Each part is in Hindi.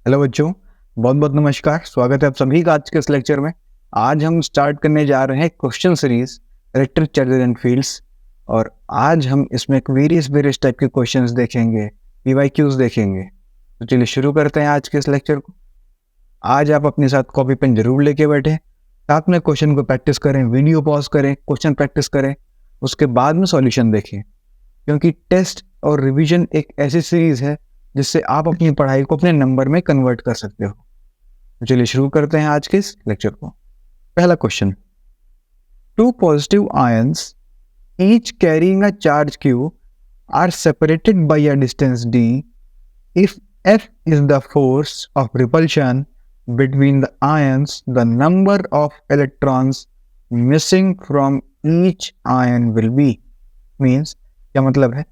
हेलो बच्चों, बहुत बहुत नमस्कार। स्वागत है आप सभी का आज के इस लेक्चर में। आज हम स्टार्ट करने जा रहे हैं question series electric charges and fields. और आज हम इसमें वेरियस टाइप के क्वेश्चंस देखेंगे, पीवाईक्यूज देखेंगे। तो चलिए शुरू करते हैं आज के इस लेक्चर को। आज आप अपने साथ कॉपी पेन जरूर लेके बैठे, साथ में क्वेश्चन को प्रैक्टिस करें, वीडियो पॉज करें, क्वेश्चन प्रैक्टिस करें, उसके बाद में सॉल्यूशन देखें। क्योंकि टेस्ट और रिवीजन एक ऐसी सीरीज है जिससे आप अपनी पढ़ाई को अपने नंबर में कन्वर्ट कर सकते हो। तो चलिए शुरू करते हैं आज के इस लेक्चर को। पहला question, two positive ions each carrying a charge Q are separated by a distance D if F is the force of repulsion between the ions, the number of electrons missing from each ion will be। Means क्या मतलब है?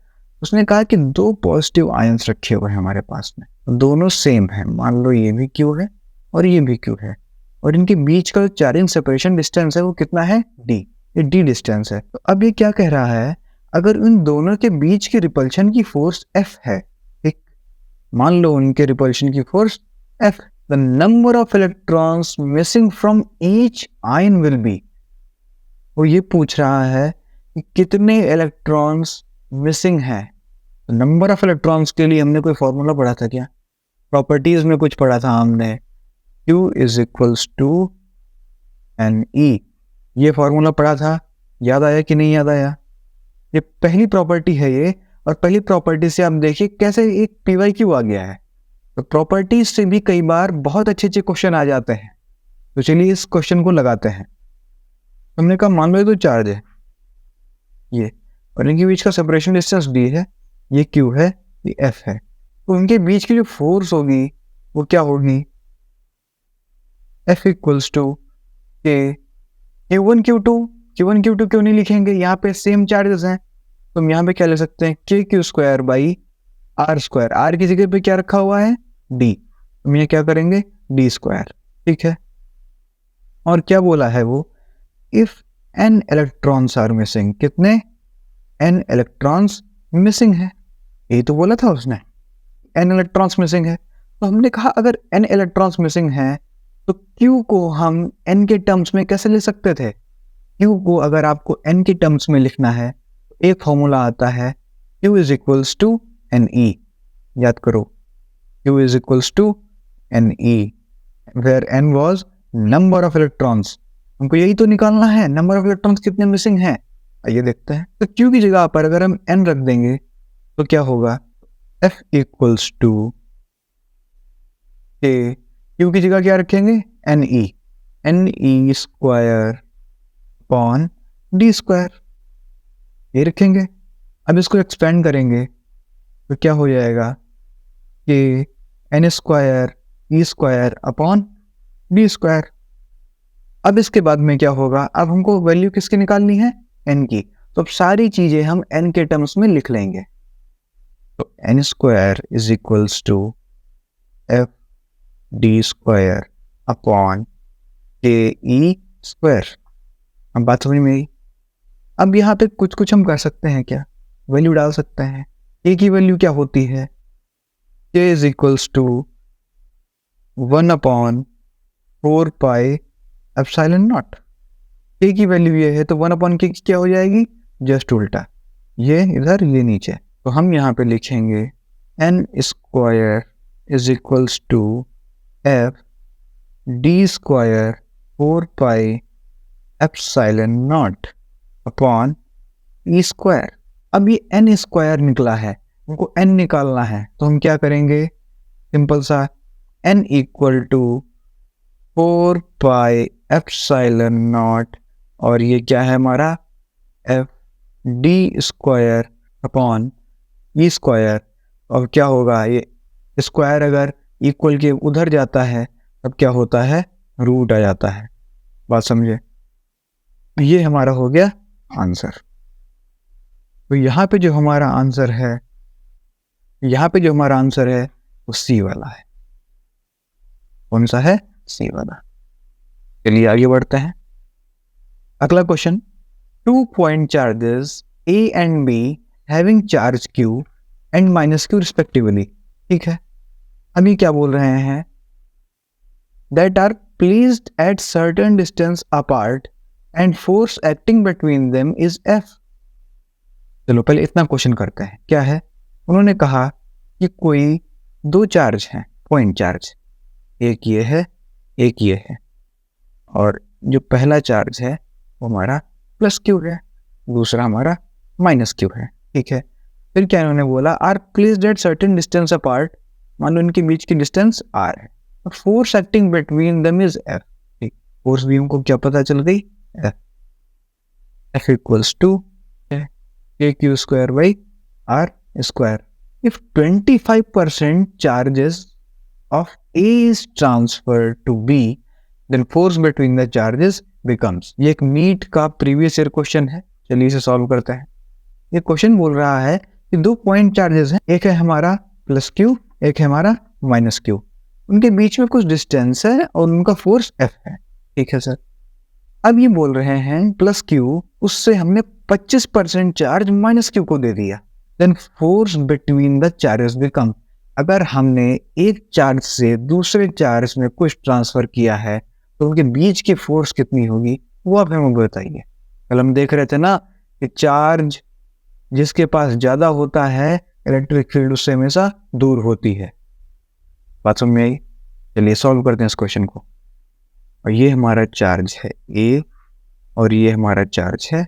उसने कहा कि दो पॉजिटिव आयंस रखे हुए हैं हमारे पास में, दोनों सेम है। मान लो ये भी Q है और ये भी Q है, और इनके बीच का जो चार्जिंग सेपरेशन डिस्टेंस है वो कितना है? D। ये D डिस्टेंस है। तो अब ये क्या कह रहा है, अगर इन दोनों के बीच की रिपल्शन की फोर्स F है, ठीक, मान लो उनके रिपल्शन की force F, the number of electrons missing from each ion will be. वो ये पूछ रहा है कि कितने इलेक्ट्रॉन्स मिसिंग हैं। नंबर ऑफ इलेक्ट्रॉन्स के लिए हमने कोई फॉर्मूला पढ़ा था क्या? प्रॉपर्टीज में कुछ पढ़ा था हमने, Q is equals to NE। ये फॉर्मूला पढ़ा था, याद आया कि नहीं याद आया? ये पहली प्रॉपर्टी है ये, और पहली प्रॉपर्टी से आप देखिए कैसे एक PYQ आ गया है। तो प्रॉपर्टीज से भी कई बार बहुत अच्छे अच्छे क्वेश्चन आ जाते हैं। तो चलिए इस क्वेश्चन को लगाते हैं। हमने कहा मान लो ये तो चार्ज है ये, और इनके बीच का सेपरेशन डिस्टेंस D है, ये Q है, ये F है। तो उनके बीच की जो फोर्स होगी वो क्या होगी? F equals to K Q1 Q2। Q1 Q2 क्यों नहीं लिखेंगे? यहाँ पे सेम चार्जेस हैं, तो हम यहाँ पे क्या ले सकते हैं? KQ square by R square. R की जगह पे क्या रखा हुआ है? D। हम ये क्या करेंगे? D square. ठीक है। और क्या बोला है वो? If N electrons are missing. कितने? N इलेक्ट्रॉन्स मिसिंग है, यही तो बोला था उसने, N इलेक्ट्रॉन्स मिसिंग है। तो हमने कहा अगर N इलेक्ट्रॉन्स मिसिंग है तो Q को हम N के टर्म्स में कैसे ले सकते थे? Q को अगर आपको N के टर्म्स में लिखना है तो एक फॉर्मूला आता है, Q is equals to NE। याद करो, Q is equals to NE, where N was number of electrons. हमको यही तो निकालना है, नंबर ऑफ इलेक्ट्रॉन्स कितने मिसिंग हैं। आइए देखते हैं। तो Q की जगह पर अगर हम N रख देंगे तो क्या होगा? F equals to K। Q की जगह क्या रखेंगे? NE। NE square upon D square, ये रखेंगे। अब इसको एक्सपेंड करेंगे तो क्या हो जाएगा? कि N square E square upon D square. अब इसके बाद में क्या होगा? अब हमको वैल्यू किसकी निकालनी है? N की। तो अब सारी चीजें हम N के टर्म्स में लिख लेंगे। तो N square is equals to F D square upon KE square. अब बात समझ में आई? अब यहाँ पे कुछ कुछ हम कर सकते हैं, क्या वैल्यू डाल सकते हैं। A की वैल्यू क्या होती है? K is equals to 1 upon 4 pi epsilon naught. K की वैल्यू ये है तो 1 अपॉन K क्या हो जाएगी? जस्ट उल्टा, ये इधर ये नीचे। तो हम यहाँ पे लिखेंगे N square is equals to F D square 4 pi epsilon naught upon E square. अब ये N स्क्वायर निकला है, हमको N निकालना है, तो हम क्या करेंगे? सिंपल सा, N equal to 4 pi epsilon naught, और ये क्या है हमारा? F D square upon E square. और क्या होगा? ये स्क्वायर अगर इक्वल के उधर जाता है तब क्या होता है? रूट आ जाता है। बात समझे? ये हमारा हो गया आंसर। तो यहाँ पे जो हमारा आंसर है, वो C वाला है। कौन सा है? C वाला। चलिए आगे बढ़ते हैं। अगला question, 2 point charges A and B having charge Q and minus Q respectively। ठीक है, अभी क्या बोल रहे हैं, that are placed at certain distance apart and force acting between them is F। चलो पहले इतना क्वेश्चन करते हैं। क्या है, उन्होंने कहा कि कोई दो चार्ज हैं, पॉइंट चार्ज, एक ये है एक ये है, और जो पहला चार्ज है वो हमारा प्लस क्यू है, दूसरा हमारा माइनस क्यू है। ठीक है, फिर क्या इन्होंने बोला, are placed at certain distance apart, मान लो इनके बीच की डिस्टेंस आर है, force acting between them is F. ठीक, फोर्स भी हमको क्या पता चल गई, F. F equals to k q square by r square. If 25% charges of A is transferred to B, then force between the charges becomes। ये एक नीट का प्रीवियस ईयर क्वेश्चन है, चलिए इसे सॉल्व करते हैं। ये क्वेश्चन बोल रहा है कि दो पॉइंट चार्जेस हैं, एक है हमारा प्लस क्यू, एक है हमारा माइनस क्यू, उनके बीच में कुछ डिस्टेंस है और उनका फोर्स F है। ठीक है सर, अब ये बोल रहे हैं प्लस क्यू, उससे हमने 25% चार्ज माइनस क्यू को दे दिया, then force between the charges become. अगर हमने एक चार्ज से दूसरे चार्ज में कुछ ट्रांसफर किया है तो उनके बीच की फोर्स कितनी होगी, वो आप हमें बताइए। कल हम देख रहे थे ना कि चार्ज जिसके पास ज्यादा होता है इलेक्ट्रिक फील्ड उससे हमेशा दूर होती है। बात समझ में आई? चलिए सॉल्व करते हैं इस क्वेश्चन को। और ये हमारा चार्ज है A और ये हमारा चार्ज है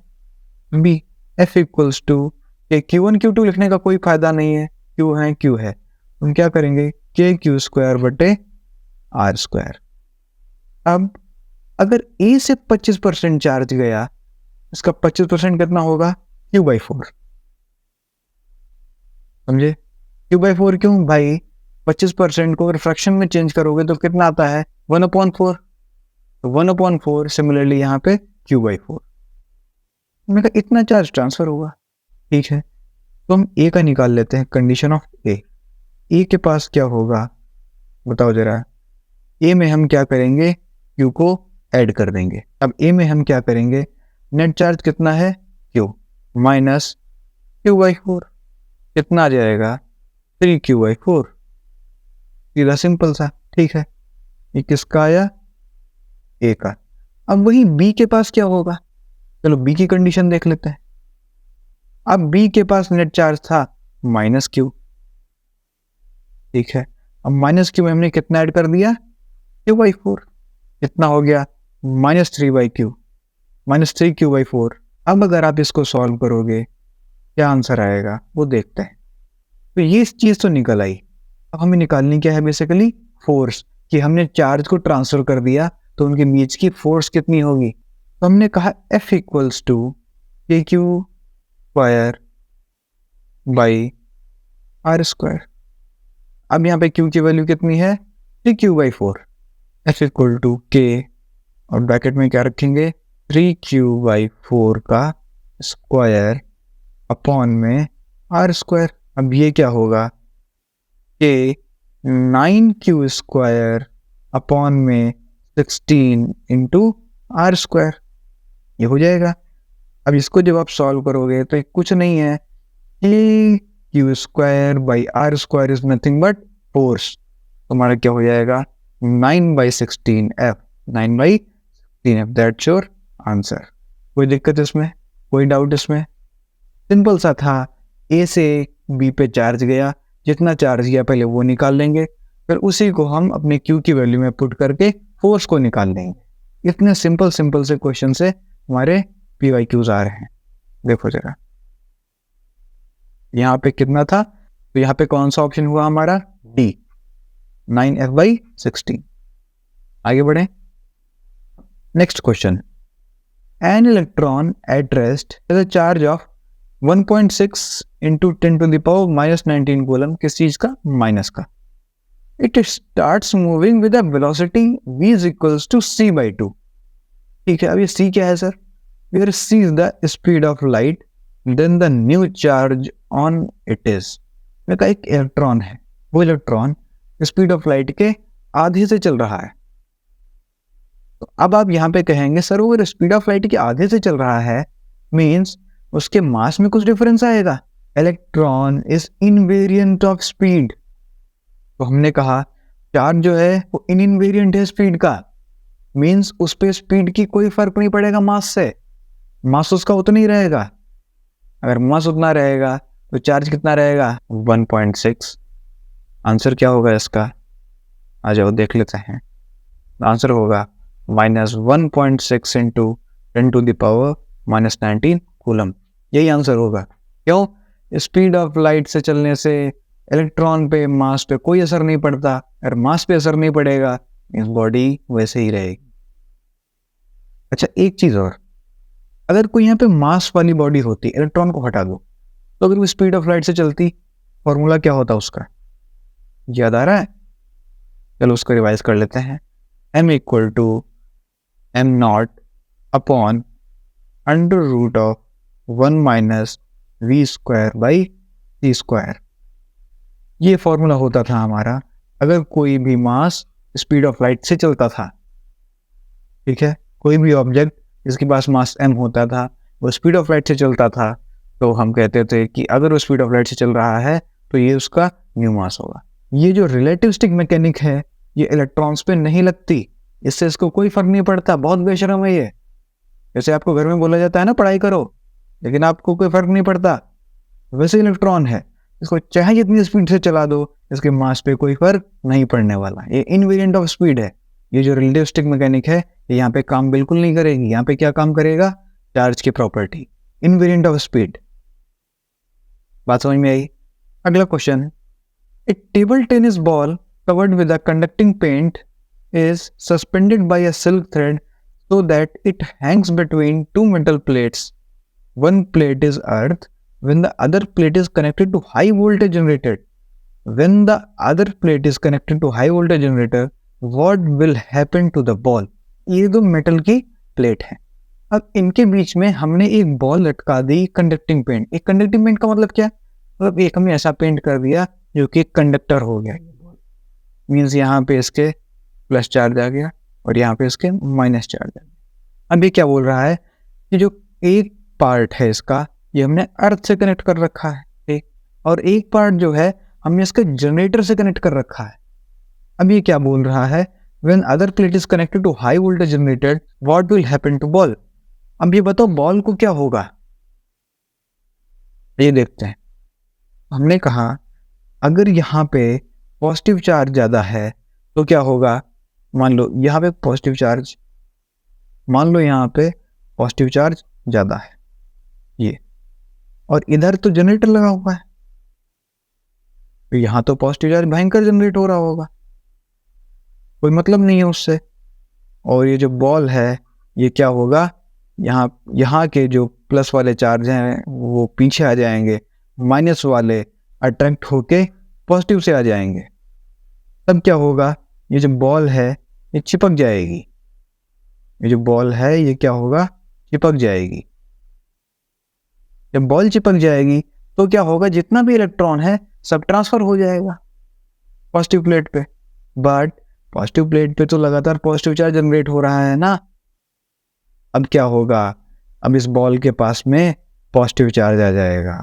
B। F equals to Q1 Q2 लिखने का कोई फायदा नहीं है, Q है Q है, हम क्या करेंगे के क्यू स्क्वायर बटे आर स्क्वायर। अब अगर ए से 25% चार्ज गया, इसका 25% कितना होगा, क्यू बाई 4। समझे, क्यू बाई 4 क्यों भाई, 25% को अगर फ्रैक्शन में चेंज करोगे तो कितना आता है, 1/4। तो 1/4 सिमिलरली यहाँ पे क्यू बाई 4। मैंने कहा इतना चार्ज ट्रांसफर होगा। ठीक है, तो हम ए का निकाल लेते हैं, कंडीशन ऑफ ए के पास क्या होगा बताओ जरा। ए में हम क्या करेंगे, क्यू को ऐड कर देंगे। अब ए में हम क्या करेंगे, नेट चार्ज कितना है, क्यू माइनस क्यू बाई 4, कितना आ जाएगा 3Q/4। सीधा सिंपल सा। ठीक है, ये किसका आया, ए का। अब वही बी के पास क्या होगा, चलो बी की कंडीशन देख लेते हैं। अब बी के पास नेट चार्ज था माइनस क्यू। ठीक है, अब माइनस क्यू में हमने कितना ऐड कर दिया, Q/4, कितना हो गया -3/Q, -3Q/4। अब अगर आप इसको सॉल्व करोगे क्या आंसर आएगा वो देखते हैं। तो ये चीज तो निकल आई। अब हमें निकालनी क्या है, बेसिकली फोर्स, कि हमने चार्ज को ट्रांसफर कर दिया तो उनके बीच की फोर्स कितनी होगी। तो हमने कहा F equals to KQ² by r square. अब यहाँ पे Q की वैल्यू कितनी है, 3Q/4। F equal to K और ब्रैकेट में क्या रखेंगे, 3Q/4 का स्क्वायर अपॉन में आर स्क्वायर। अब ये क्या होगा, K 9Q² अपॉन में 16 इंटू आर स्क्वायर, ये हो जाएगा। अब इसको जब आप सॉल्व करोगे तो कुछ नहीं है, KQ² by r square is nothing but force. तो हमारा क्या हो जाएगा 9/16F, 9/16F, that's your answer. कोई दिक्कत इसमें, कोई डाउट इसमें? सिंपल सा था, ए से बी पे चार्ज गया, जितना चार्ज गया पहले वो निकाल लेंगे, फिर उसी को हम अपने क्यू की वैल्यू में पुट करके फोर्स को निकाल लेंगे। इतने सिंपल से क्वेश्चन से हमारे PYQs आ रहे हैं। देखो जरा यहाँ पे कितना था, तो यहाँ पे कौन सा ऑप्शन हुआ हमारा, D, 9F/16। आगे बढ़े, next question. An electron at rest has a charge of 1.6 into 10⁻⁻19 coulomb. किस चीज का, माइनस का। It starts moving with a velocity v is equals to c/2। ठीक है, अब ये c क्या है sir, where c is the speed of light, then the new charge on it is. मैं कहा एक इलेक्ट्रॉन है, वो इलेक्ट्रॉन स्पीड ऑफ लाइट के आधे से चल रहा है। तो अब आप यहाँ पे कहेंगे सर वो स्पीड ऑफ लाइट के आधे से चल रहा है, मीन्स उसके मास में कुछ डिफरेंस आएगा। Electron is invariant of speed. तो हमने कहा चार्ज जो है वो इनवेरिएंट है स्पीड का, मीन्स उस पे स्पीड की कोई फर्क नहीं पड़ेगा मास से, मास उसका उतना ही रहेगा। अगर मास उतना रहेगा तो चार्ज कितना रहेगा 1.6। आंसर क्या होगा इसका, आ जाओ देख लेते हैं। आंसर होगा -1.6 इंटू 10⁻⁻19 कूलम। यही आंसर होगा। क्यों? स्पीड ऑफ लाइट से चलने से इलेक्ट्रॉन पे मास पे कोई असर नहीं पड़ता। अगर मास पे असर नहीं पड़ेगा इस बॉडी वैसे ही रहेगी। अच्छा एक चीज और, अगर कोई यहाँ पे मास वाली बॉडी होती, इलेक्ट्रॉन को हटा दो, तो अगर वो स्पीड ऑफ लाइट से चलती, फॉर्मूला क्या होता उसका, याद आ रहा है? चलो उसको रिवाइज कर लेते हैं। m equal to m naught upon √1 minus v square by c square. ये फॉर्मूला होता था हमारा अगर कोई भी मास स्पीड ऑफ लाइट से चलता था। ठीक है, कोई भी ऑब्जेक्ट जिसके पास मास m होता था वो स्पीड ऑफ लाइट से चलता था, तो हम कहते थे कि अगर वो स्पीड ऑफ लाइट से चल रहा है तो ये उसका न्यू मास होगा। ये जो रिलेटिविस्टिक मैकेनिक है ये इलेक्ट्रॉन्स पे नहीं लगती, इससे इसको कोई फर्क नहीं पड़ता। बहुत बेशर्म है ये। जैसे आपको घर में बोला जाता है ना पढ़ाई करो, लेकिन आपको कोई फर्क नहीं पड़ता, वैसे इलेक्ट्रॉन है, इसको चाहे जितनी स्पीड से चला दो इसके मास पे कोई फर्क नहीं पड़ने वाला। ये इनवेरिएंट ऑफ स्पीड है। ये जो रिलेटिविस्टिक मैकेनिक है ये यहाँ पे काम बिल्कुल नहीं करेगी। यहाँ पे क्या काम करेगा, चार्ज की प्रॉपर्टी, इनवेरिएंट ऑफ स्पीड। बात समझ में आई? अगला क्वेश्चन है, a table tennis ball covered with a conducting paint is suspended by a silk thread so that it hangs between two metal plates. One plate is earth when the other plate is connected to high voltage generator. When the other plate is connected to high voltage generator, what will happen to the ball? ये दो मेटल की प्लेट है। अब इनके बीच में हमने एक बॉल लटका दी कंडक्टिंग पेंट। एक कंडक्टिंग पेंट का मतलब क्या, मतलब एक हमने ऐसा पेंट कर दिया जो कि कंडक्टर हो गया। मीन्स यहाँ पे इसके प्लस चार्ज आ गया और यहाँ पे इसके माइनस चार्ज आ गया। अब ये क्या बोल रहा है कि जो एक पार्ट है इसका ये हमने अर्थ से कनेक्ट कर रखा है, ठीक, और एक पार्ट जो है हमने इसके जनरेटर से कनेक्ट कर रखा है। अब ये क्या बोल रहा है, when other plate is connected to high voltage generator what will happen to ball. अब ये बताओ बॉल को क्या होगा, ये देखते हैं। हमने कहा अगर यहाँ पे पॉजिटिव चार्ज ज़्यादा है तो क्या होगा, मान लो यहाँ पे पॉजिटिव चार्ज, मान लो यहाँ पे पॉजिटिव चार्ज ज़्यादा है ये, और इधर तो जनरेटर लगा हुआ है, तो यहाँ तो पॉजिटिव चार्ज भयंकर जनरेट हो रहा होगा, कोई मतलब नहीं है उससे। और ये जो बॉल है ये क्या होगा, यहाँ के जो प्लस वाले चार्ज हैं वो पीछे आ जाएंगे, माइनस वाले अट्रैक्ट होके पॉजिटिव से आ जाएंगे। तब क्या होगा, ये जो बॉल है ये चिपक जाएगी, ये जो बॉल है ये क्या होगा, चिपक जाएगी। जब बॉल चिपक जाएगी तो क्या होगा, जितना भी इलेक्ट्रॉन है सब ट्रांसफर हो जाएगा पॉजिटिव प्लेट पे। बट पॉजिटिव प्लेट पे तो लगातार पॉजिटिव चार्ज जनरेट हो रहा है ना। अब क्या होगा, अब इस बॉल के पास में पॉजिटिव चार्ज आ जाएगा।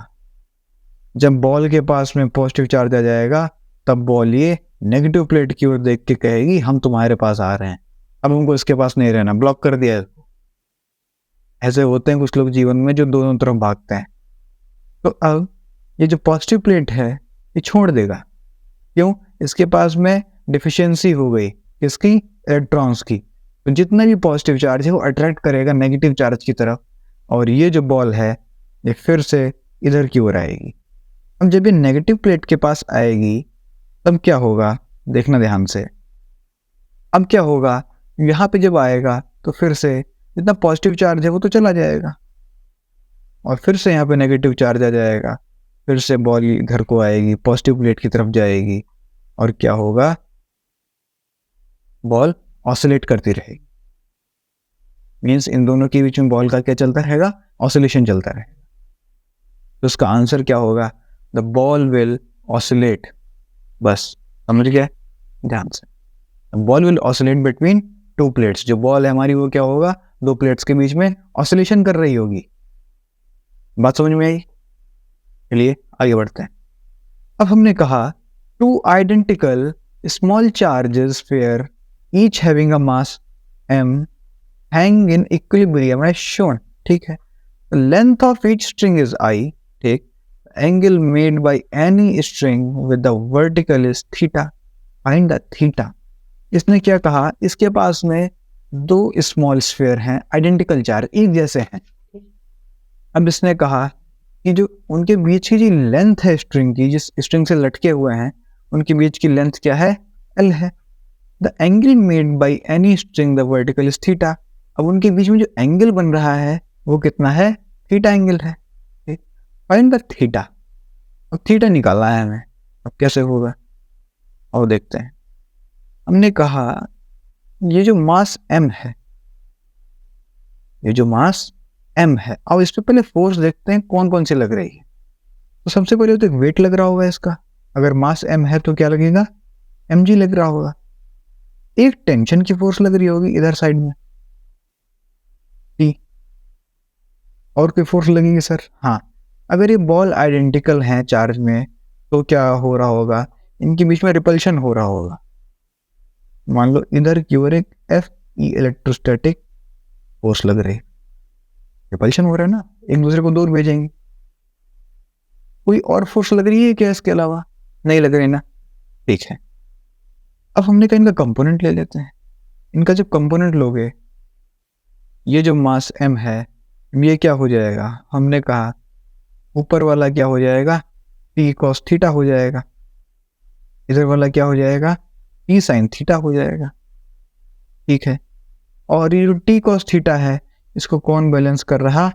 जब बॉल के पास में पॉजिटिव चार्ज आ जाएगा तब बॉल ये नेगेटिव प्लेट की ओर देख के कहेगी हम तुम्हारे पास आ रहे हैं, अब हमको इसके पास नहीं रहना, ब्लॉक कर दिया इसको। ऐसे होते हैं कुछ लोग जीवन में जो दोनों तरफ भागते हैं। तो अब ये जो पॉजिटिव प्लेट है ये छोड़ देगा। क्यों, इसके पास में डिफिशियंसी हो गई किसकी, इलेक्ट्रॉन्स की। तो जितना भी पॉजिटिव चार्ज है वो अट्रैक्ट करेगा नेगेटिव चार्ज की तरफ, और ये जो बॉल है ये फिर से इधर की ओर आएगी। अब जब ये नेगेटिव प्लेट के पास आएगी तब क्या होगा, देखना ध्यान से। अब क्या होगा, यहाँ पे जब आएगा तो फिर से जितना पॉजिटिव चार्ज है वो तो चला जाएगा, और फिर से यहाँ पे नेगेटिव चार्ज आ जाएगा, फिर से बॉल इधर को आएगी, पॉजिटिव प्लेट की तरफ जाएगी, और क्या होगा, बॉल ऑसिलेट करती रहेगी। मीन्स इन दोनों के बीच में बॉल का क्या चलता रहेगा, ऑसिलेशन चलता रहेगा। तो उसका आंसर क्या होगा, द बॉल विल ऑसिलेट। बस समझ गया ध्यान से, ball will oscillate between two plates. जो बॉल है हमारी वो क्या होगा, दो प्लेट्स के बीच में ऑसिलेशन कर रही होगी। बात समझ में आई? चलिए आगे बढ़ते हैं। अब हमने कहा Two identical small charges where each having a mass m hang in equilibrium as shown. ठीक है, the length of each string is I. ठीक, angle made by any string with the vertical is theta. Find the theta. इसने क्या कहा, इसके पास में दो स्मॉल स्फीयर हैं, आइडेंटिकल चार्ज, एक जैसे हैं. अब इसने कहा कि जो उनके बीच की जो लेंथ है स्ट्रिंग की, जिस स्ट्रिंग से लटके हुए हैं उनके बीच की लेंथ क्या है, L है. The angle made by any string the vertical is theta. अब उनके बीच में जो एंगल बन रहा है वो कितना है, थीटा एंगल है. Find the theta. अब थीटा निकालना है हमें. अब कैसे होगा और देखते हैं. हमने कहा ये जो मास m है, ये जो मास m है, अब इस पे पहले फोर्स देखते हैं कौन कौन सी लग रही है. तो सबसे पहले तो एक वेट लग रहा होगा इसका. अगर मास m है तो क्या लगेगा, mg लग रहा होगा. एक टेंशन की फोर्स लग रही होगी इधर साइड में, T. और कोई फोर्स लगेगी सर? हाँ, अगर ये बॉल आइडेंटिकल हैं चार्ज में तो क्या हो रहा होगा, इनके बीच में रिपल्शन हो रहा होगा. मान लो इधर की ओर एक Fe इलेक्ट्रोस्टैटिक फोर्स लग रही है, रिपल्शन हो रहा है ना, एक दूसरे को दूर भेजेंगे. कोई और फोर्स लग रही है क्या इसके अलावा? नहीं लग रही ना. ठीक है, अब हमने कहा इनका कंपोनेंट ले लेते हैं. इनका जब कंपोनेंट लोगे, ये जो मास m है ये क्या हो जाएगा, हमने कहा ऊपर वाला क्या हो जाएगा, P cos थीटा हो जाएगा. इधर वाला क्या हो जाएगा, P sin थीटा हो जाएगा. ठीक है, और ये जो T cos थीटा है इसको कौन बैलेंस कर रहा,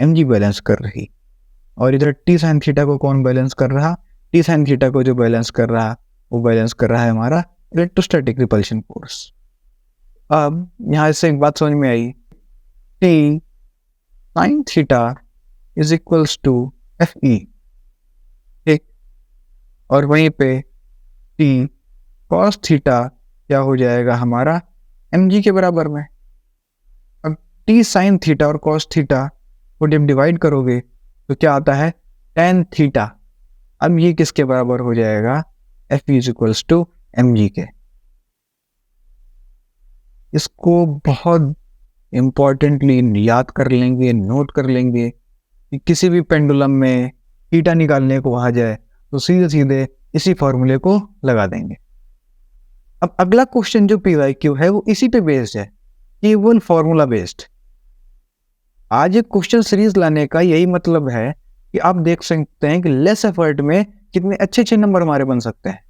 mg बैलेंस कर रही. और इधर T sin थीटा को कौन बैलेंस कर रहा, T sin थीटा को जो बैलेंस कर रहा वो बैलेंस कर रहा है हमारा इलेक्ट्रोस्टैटिक रिपल्शन फोर्स. अब यहाँ से एक बात समझ में आई, T sin theta is equals to Fe. ठीक, और वहीं पे T cos थीटा क्या हो जाएगा हमारा, mg के बराबर में. अब T sin थीटा और cos थीटा को जब डिवाइड करोगे तो क्या आता है, tan थीटा. अब ये किसके बराबर हो जाएगा, Fe is equals to mg के. इसको बहुत इम्पोर्टेंटली याद कर लेंगे, नोट कर लेंगे कि किसी भी पेंडुलम में थीटा निकालने को आ जाए तो सीधे सीधे इसी फॉर्मूले को लगा देंगे. अब अगला क्वेश्चन जो PYQ है वो इसी पे बेस्ड है, केवल फॉर्मूला बेस्ड. आज एक क्वेश्चन सीरीज लाने का यही मतलब है कि आप देख सकते हैं कि लेस एफर्ट में कितने अच्छे अच्छे नंबर हमारे बन सकते हैं.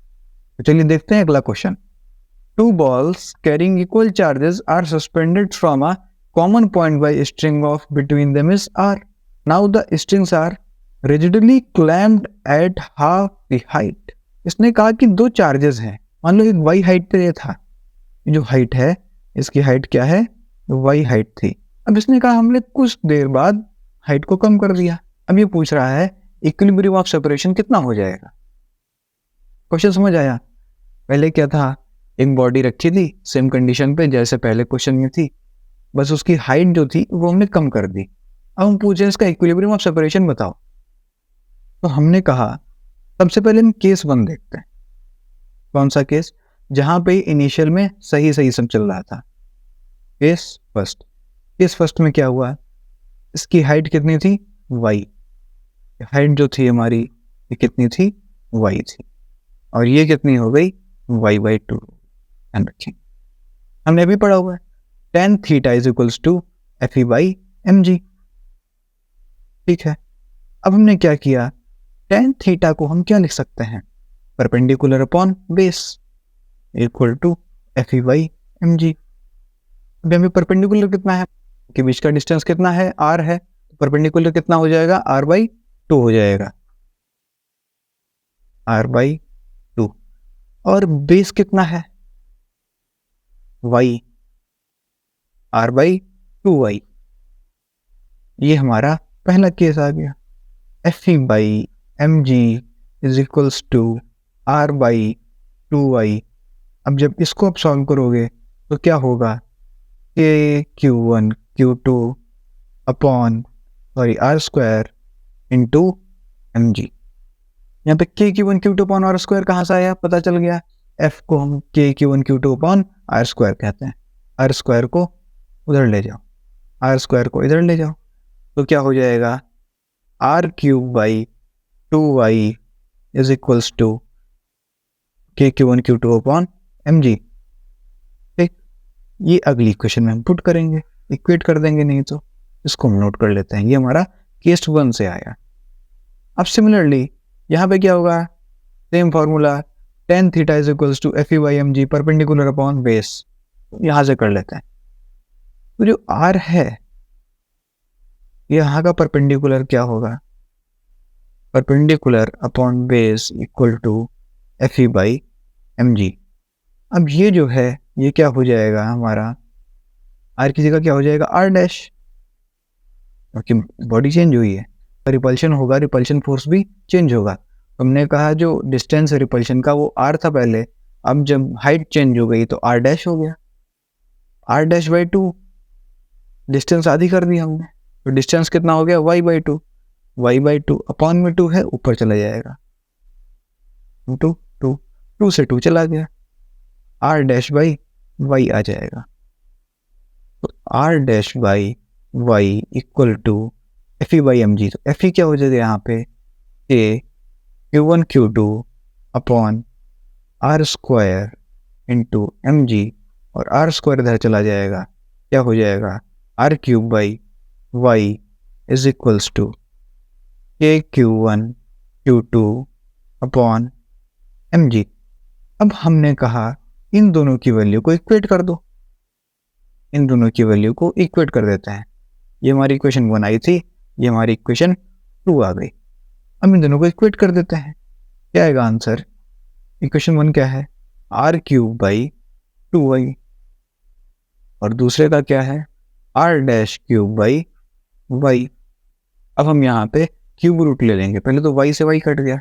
तो चलिए देखते हैं अगला question. Two balls carrying equal charges are suspended from a common point by a string of between them is R. Now the strings are rigidly clamped at half the height. इसने कहा कि दो चार्जेस हैं, मान लो एक y हाइट पे था, जो हाइट है इसकी हाइट क्या है, y हाइट थी. अब इसने कहा हमने कुछ देर बाद हाइट को कम कर दिया. अब ये पूछ रहा है इक्विलिब्रियम ऑफ सेपरेशन कितना हो जाएगा. क्वेश्चन समझ आया? पहले क्या था, एक बॉडी रखी थी सेम कंडीशन पे जैसे पहले क्वेश्चन में थी, बस उसकी हाइट जो थी वो हमने कम कर दी. अब हम पूछे इसका इक्विलिब्रियम ऑफ सेपरेशन बताओ. तो हमने कहा सबसे पहले हम केस 1 देखते हैं. कौन सा केस, जहां पे इनिशियल में सही सही सब चल रहा था. Case first. केस फर्स्ट में क्या हुआ, इसकी हाइट कितनी थी, y. हाइट जो थी हमारी ये कितनी थी, y थी, और ये कितनी हो गई, y/2. ध्यान रखें, हमने अभी पढ़ा हुआ है tan theta is equals to Fe/mg. ठीक है, अब हमने क्या किया, tan थीटा को हम क्या लिख सकते हैं, perpendicular upon base equal to Fe/mg. अभी हमें परपेंडिकुलर कितना है, के बीच का डिस्टेंस कितना है, r है, तो परपेंडिकुलर कितना हो जाएगा, r/2 हो जाएगा, r/2. और बेस कितना है, y, r/2y. ये हमारा पहला केस आ गया. Fe/mg is equals to r/2y. अब जब इसको आप सॉल्व करोगे तो क्या होगा, k/q1 q2 upon r² into mg. यहाँ पे k q one q two upon r square कहाँ से आया, पता चल गया। एफ को हम k q one q two upon r square कहते हैं। आर स्क्वायर को उधर ले जाओ, आर स्क्वायर को इधर ले जाओ, तो क्या हो जाएगा, r cube by 2y is equals to k q one q two upon m g. ठीक, ये अगली इक्वेशन में हम पुट करेंगे, इक्वेट कर देंगे, नहीं तो इसको हम नोट कर लेते हैं। ये हमारा केस 1 से आया। अब सिमिलरली यहाँ पे क्या होगा, same formula tan theta is equals to F e by m g perpendicular upon base, यहाँ से कर लेते हैं। तो जो r है यहाँ का परपेंडिकुलर क्या होगा, perpendicular upon base equal to F e by m g. अब ये जो है ये क्या हो जाएगा हमारा, r की जगह क्या हो जाएगा r डैश, क्योंकि बॉडी चेंज हुई है, रिपल्शन होगा, रिपल्शन फोर्स भी चेंज होगा। हमने कहा जो डिस्टेंस है रिपल्शन का वो r था पहले, अब जब हाइट चेंज हो गई तो r डैश हो गया, r डैश बाई 2, डिस्टेंस आधी कर दी हमने, तो डिस्टेंस कितना हो गया y by 2, y by 2 upon में 2 है, ऊपर चला जाएगा, 2 से 2 चला गया, r डैश बाई y आ जाएगा। तो r dash by y equal to F e by m g. तो एफ ई क्या हो जाएगा यहाँ पे, a q one q two upon r square into m g, और आर स्क्वायर इधर चला जाएगा, क्या हो जाएगा, r cube by y is equals to k q one q two upon m g. अब हमने कहा इन दोनों की वैल्यू को इक्वेट कर दो, इन दोनों की वैल्यू को इक्वेट कर देते हैं। ये हमारी इक्वेशन 1 आई थी, ये हमारी इक्वेशन 2 आ गई। अब इन दोनों को इक्वेट कर देते हैं, क्या आएगा आंसर, इक्वेशन 1 क्या है, आर क्यूब बाई 2y, और दूसरे का क्या है, r dash cube by y। अब हम यहाँ पे क्यूब रूट ले लेंगे, पहले तो y से y कट गया,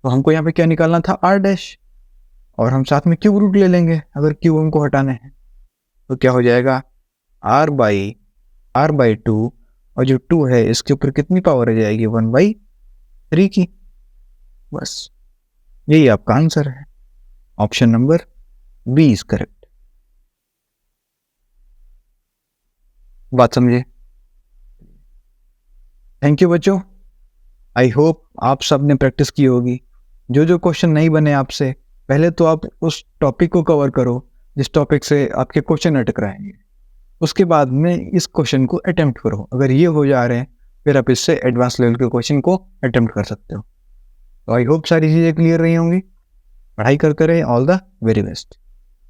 तो हमको यहाँ पे क्या निकालना था, आर डैश, और हम साथ में क्यूब रूट ले लेंगे अगर क्यूब हमको हटाने हैं, तो क्या हो जाएगा, आर बाई 2, और जो 2 है इसके ऊपर कितनी पावर आ जाएगी, 1/3 की। बस यही आपका आंसर है, option number B is correct. बात समझे? थैंक यू बच्चों, आई होप आप सब ने प्रैक्टिस की होगी। जो जो क्वेश्चन नहीं बने आपसे, पहले तो आप उस टॉपिक को कवर करो जिस टॉपिक से आपके क्वेश्चन अटक रहेंगे, उसके बाद में इस क्वेश्चन को अटेम्प्ट करो। अगर ये हो जा रहे हैं फिर आप इससे एडवांस लेवल के क्वेश्चन को अटेम्प्ट कर सकते हो। तो आई होप सारी चीज़ें क्लियर रही होंगी। पढ़ाई करते रहे, ऑल द वेरी बेस्ट।